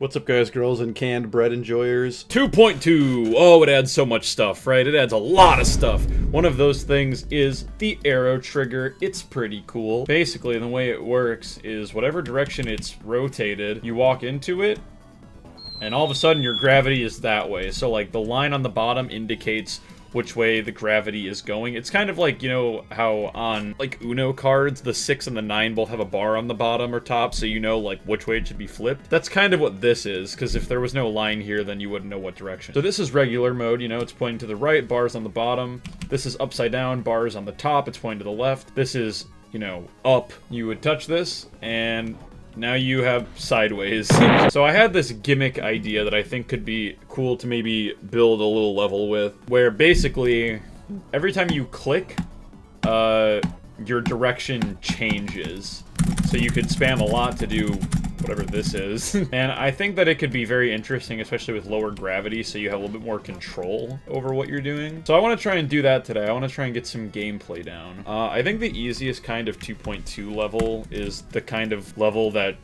What's up, guys, girls, and canned bread enjoyers? 2.2! Oh, it adds so much stuff, right? It adds a lot of stuff. One of those things is the arrow trigger. It's pretty cool. Basically, the way it works is whatever direction it's rotated, you walk into it, and all of a sudden your gravity is that way. So, like, the line on the bottom indicates which way the gravity is going. It's kind of like, you know, how on, like, Uno cards, the 6 and the 9 both have a bar on the bottom or top, so you know, like, which way it should be flipped. That's kind of what this is, because if there was no line here, then you wouldn't know what direction. So this is regular mode, you know, it's pointing to the right, bars on the bottom. This is upside down, bars on the top, it's pointing to the left. This is, you know, up. You would touch this, and now you have sideways. So I had this gimmick idea that I think could be cool to maybe build a little level with, where basically every time you click, your direction changes. So you could spam a lot to do whatever this is. And I think that it could be very interesting, especially with lower gravity, so you have a little bit more control over what you're doing. So I want to try and do that today. I want to try and get some gameplay down. I think the easiest kind of 2.2 level is the kind of level that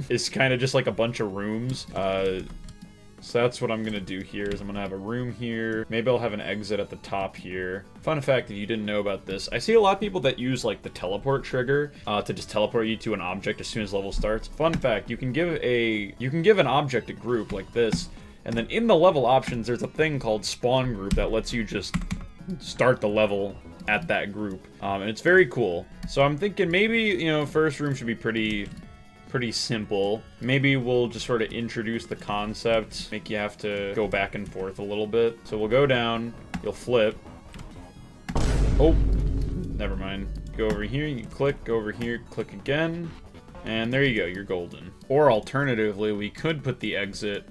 is kind of just like a bunch of rooms. So that's what I'm gonna do here, is I'm gonna have a room here. Maybe I'll have an exit at the top here. Fun fact, if you didn't know about this, I see a lot of people that use, like, the teleport trigger to just teleport you to an object as soon as level starts. Fun fact, you can give an object a group like this, and then in the level options, there's a thing called spawn group that lets you just start the level at that group. And it's very cool. So I'm thinking maybe, you know, first room should be pretty simple. Maybe we'll just sort of introduce the concept, make you have to go back and forth a little bit. So we'll go down, you'll flip. Oh, never mind. Go over here, you click, go over here, click again, and there you go, you're golden. Or alternatively, we could put the exit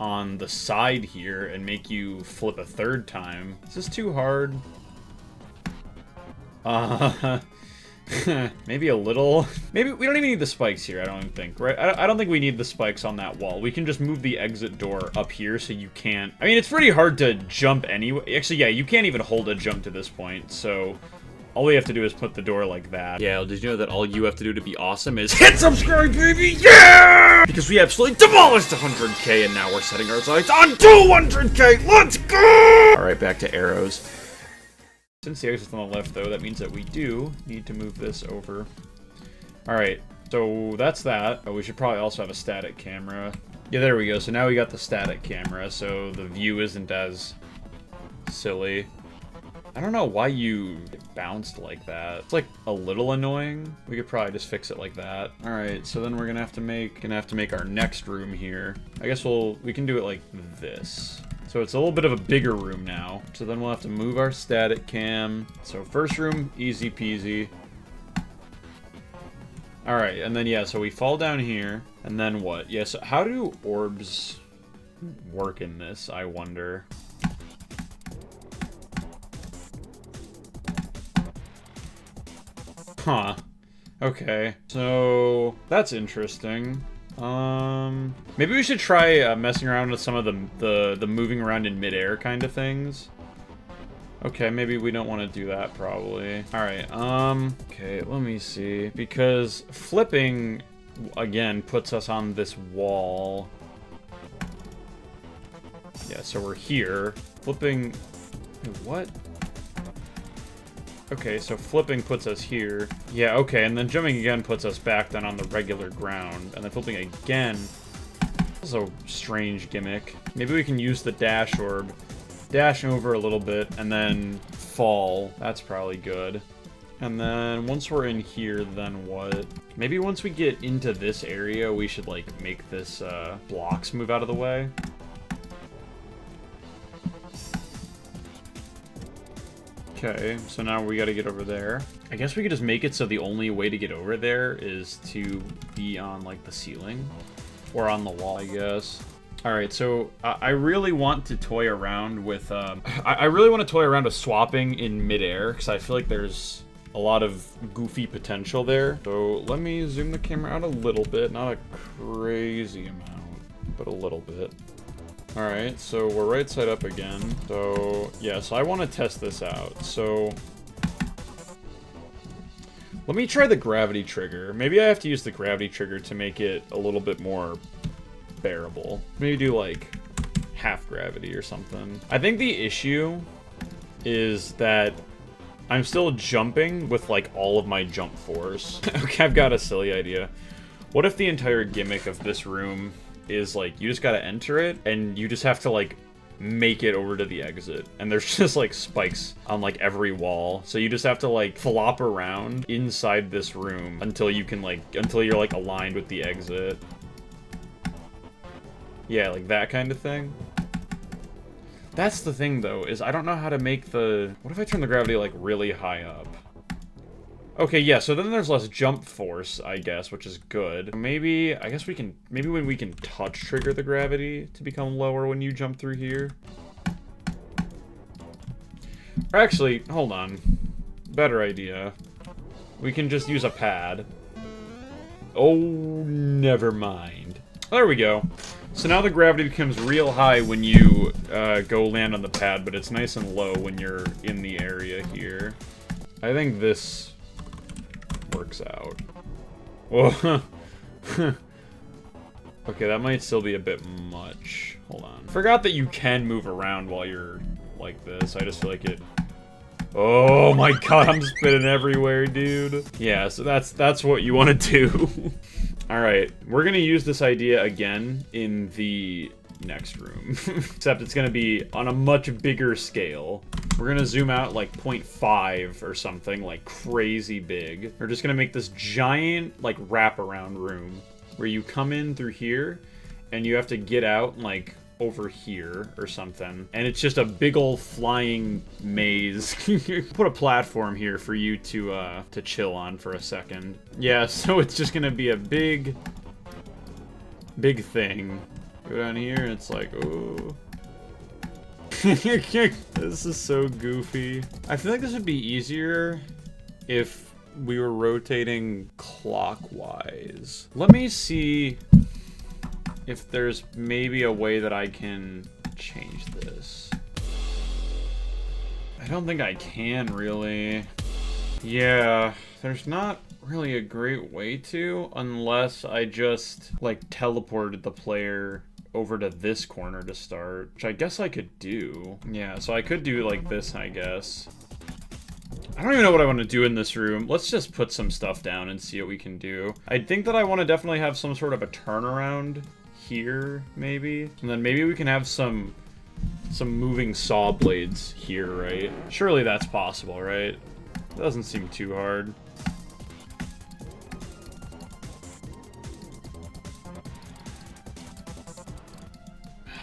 on the side here and make you flip a third time. Is this too hard? Maybe a little. Maybe we don't even need the spikes here, I don't even think, right? I don't think we need the spikes on that wall. We can just move the exit door up here so you can't... I mean, it's pretty hard to jump anyway. Actually, yeah, you can't even hold a jump to this point, so all we have to do is put the door like that. Yeah, did you know that all you have to do to be awesome is hit subscribe, baby? Yeah! Because we absolutely demolished 100K, and now we're setting our sights on 200K! Let's go! Alright, back to arrows. Since the exit's on the left, though, that means that we do need to move this over. Alright, so that's that. Oh, we should probably also have a static camera. Yeah, there we go. So now we got the static camera, so the view isn't as silly. I don't know why you get bounced like that. It's like a little annoying. We could probably just fix it like that. Alright, so then we're gonna have to make our next room here. I guess we can do it like this. So it's a little bit of a bigger room now. So then we'll have to move our static cam. So first room, easy peasy. Alright, and then yeah, so we fall down here. And then what? Yeah, so how do orbs work in this, I wonder? Huh. Okay. So that's interesting. Maybe we should try messing around with some of the moving around in midair kind of things. Okay, maybe we don't want to do that probably. Alright, okay, let me see. Because flipping, again, puts us on this wall. Yeah, so we're here. Flipping... What? Okay, so flipping puts us here. Yeah, okay, and then jumping again puts us back then on the regular ground. And then flipping again. This is a strange gimmick. Maybe we can use the dash orb. Dash over a little bit, and then fall. That's probably good. And then once we're in here, then what? Maybe once we get into this area, we should, like, make this, blocks move out of the way. Okay, so now we gotta get over there. I guess we could just make it so the only way to get over there is to be on, like, the ceiling. Or on the wall, I guess. Alright, so I really want to toy around with, I really want to toy around with swapping in midair, because I feel like there's a lot of goofy potential there. So let me zoom the camera out a little bit, not a crazy amount, but a little bit. Alright, so we're right side up again. So, yeah, so I want to test this out. So, let me try the gravity trigger. Maybe I have to use the gravity trigger to make it a little bit more bearable. Maybe do like half gravity or something. I think the issue is that I'm still jumping with like all of my jump force. Okay, I've got a silly idea. What if the entire gimmick of this room is like, you just gotta enter it and you just have to like make it over to the exit, and there's just like spikes on like every wall, so you just have to like flop around inside this room until you can like, until you're like aligned with the exit. Yeah, like that kind of thing. That's the thing though, is I don't know how to make the, what if I turn the gravity like really high up? Okay, yeah, so then there's less jump force, I guess, which is good. Maybe, I guess we can, maybe when we can touch trigger the gravity to become lower when you jump through here. Or actually, hold on. Better idea. We can just use a pad. Oh, never mind. There we go. So now the gravity becomes real high when you go land on the pad, but it's nice and low when you're in the area here. I think this works out. Whoa. Okay, that might still be a bit much. Hold on. Forgot that you can move around while you're like this. I just feel like it... Oh my god, I'm spinning everywhere, dude. Yeah, so that's what you want to do. Alright, we're gonna use this idea again in the next room. Except it's gonna be on a much bigger scale. We're gonna zoom out like 0.5 or something, like crazy big. We're just gonna make this giant, like, wraparound room where you come in through here and you have to get out, like, over here or something. And it's just a big old flying maze. Put a platform here for you to chill on for a second. Yeah, so it's just gonna be a big thing. Go down here and it's like, oh. This is so goofy. I feel like this would be easier if we were rotating clockwise. Let me see if there's maybe a way that I can change this. I don't think I can, really. Yeah, there's not really a great way to, unless I just, like, teleported the player over to this corner to start, which I guess I could do. Yeah, so I could do like this, I guess. I don't even know what I want to do in this room. Let's just put some stuff down and see what we can do. I think that I want to definitely have some sort of a turnaround here, maybe. And then maybe we can have some moving saw blades here, right? Surely that's possible, right? Doesn't seem too hard.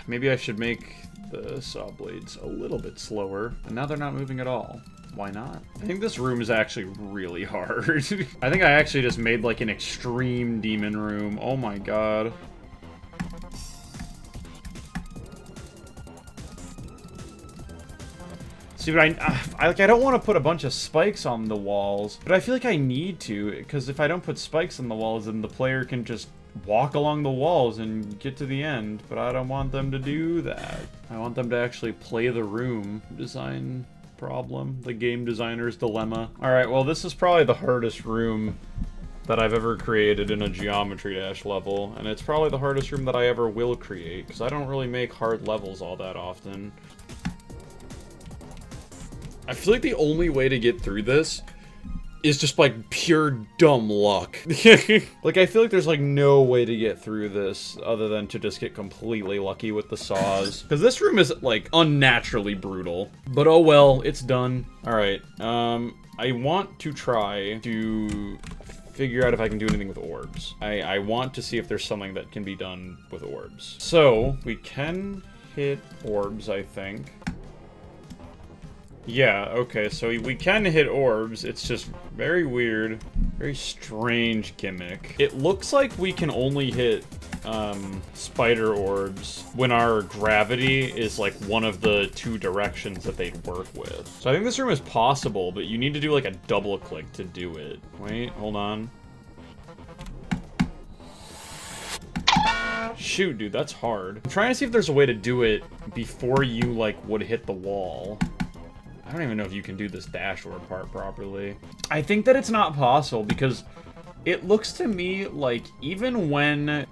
Maybe I should make the saw blades a little bit slower. And now they're not moving at all. Why not? I think this room is actually really hard. I think I actually just made like an extreme demon room. Oh my god. See, but I don't want to put a bunch of spikes on the walls, but I feel like I need to, because if I don't put spikes on the walls, then the player can just walk along the walls and get to the end, but I don't want them to do that. I want them to actually play the room. Design problem. The game designer's dilemma. Alright, well this is probably the hardest room that I've ever created in a Geometry Dash level, and it's probably the hardest room that I ever will create, because I don't really make hard levels all that often. I feel like the only way to get through this is just like pure dumb luck. Like, I feel like there's like no way to get through this other than to just get completely lucky with the saws. Because this room is like unnaturally brutal. But oh well, it's done. Alright, I want to try to figure out if I can do anything with orbs. I want to see if there's something that can be done with orbs. So, we can hit orbs, I think. Yeah, okay, so we can hit orbs. It's just very weird. Very strange gimmick. It looks like we can only hit spider orbs when our gravity is like one of the two directions that they'd work with. So I think this room is possible, but you need to do like a double click to do it. Wait, hold on. Shoot, dude, that's hard. I'm trying to see if there's a way to do it before you like would hit the wall. I don't even know if you can do this dashboard part properly. I think that it's not possible because it looks to me like even when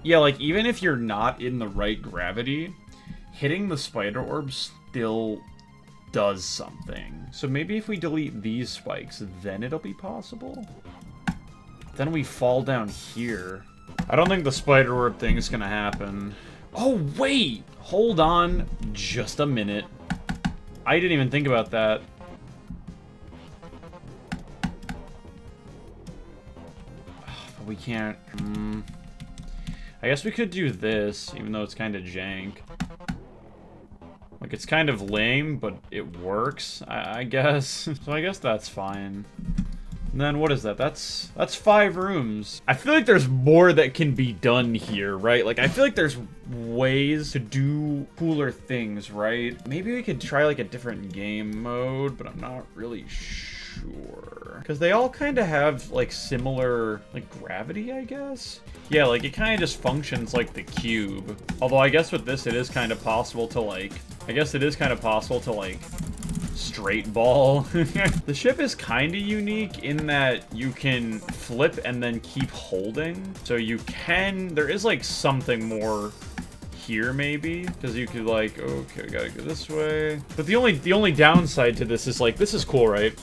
Yeah, like, even if you're not in the right gravity, hitting the spider orb still does something. So maybe if we delete these spikes, then it'll be possible? Then we fall down here. I don't think the spider orb thing is gonna happen. Oh, wait! Hold on just a minute. I didn't even think about that. But we can't... I guess we could do this, even though it's kind of jank. Like, it's kind of lame, but it works, I guess. So I guess that's fine. And then what is that? That's 5 rooms. I feel like there's more that can be done here, right? Like, I feel like there's ways to do cooler things, right? Maybe we could try, like, a different game mode, but I'm not really sure. Because they all kind of have, like, similar, like, gravity, I guess? Yeah, like, it kind of just functions like the cube. Although, I guess with this, it is kind of possible to, like... I guess it is kind of possible to, like, straight ball. The ship is kind of unique in that you can flip and then keep holding. So you can... There is, like, something more here, maybe? Because you could, like, okay, gotta go this way. But the only downside to this is, like, this is cool, right?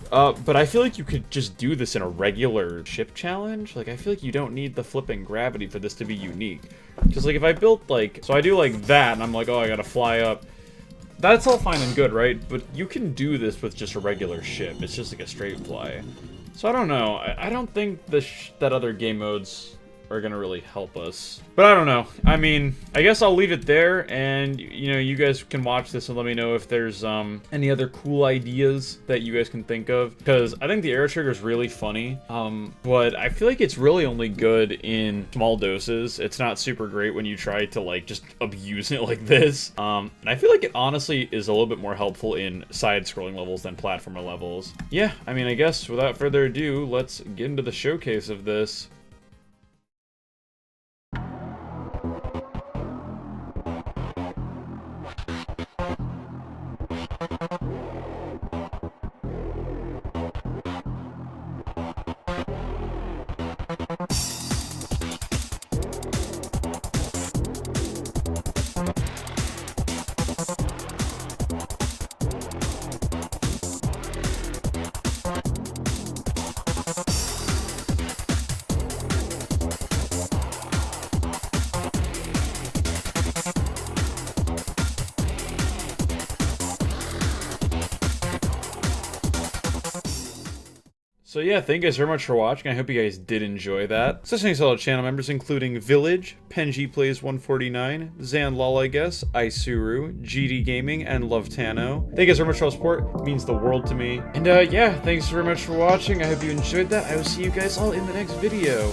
But I feel like you could just do this in a regular ship challenge. Like, I feel like you don't need the flipping gravity for this to be unique. Because, like, if I built, like... So I do, like, that, and I'm like, oh, I gotta fly up. That's all fine and good, right? But you can do this with just a regular ship. It's just, like, a straight fly. So I don't know. I don't think that other game modes are gonna really help us. But I don't know. I mean, I guess I'll leave it there, and, you know, you guys can watch this and let me know if there's, any other cool ideas that you guys can think of. Because I think the arrow trigger is really funny, but I feel like it's really only good in small doses. It's not super great when you try to, like, just abuse it like this. And I feel like it honestly is a little bit more helpful in side-scrolling levels than platformer levels. Yeah, I mean, I guess without further ado, let's get into the showcase of this. So yeah, thank you guys very much for watching. I hope you guys did enjoy that. So thanks to all the channel members, including Village, Penji Plays 149, Zanlol, I guess, Isuru, GD Gaming, and Lovetano. Thank you guys very much for all the support. It means the world to me. And yeah, thanks very much for watching. I hope you enjoyed that. I will see you guys all in the next video.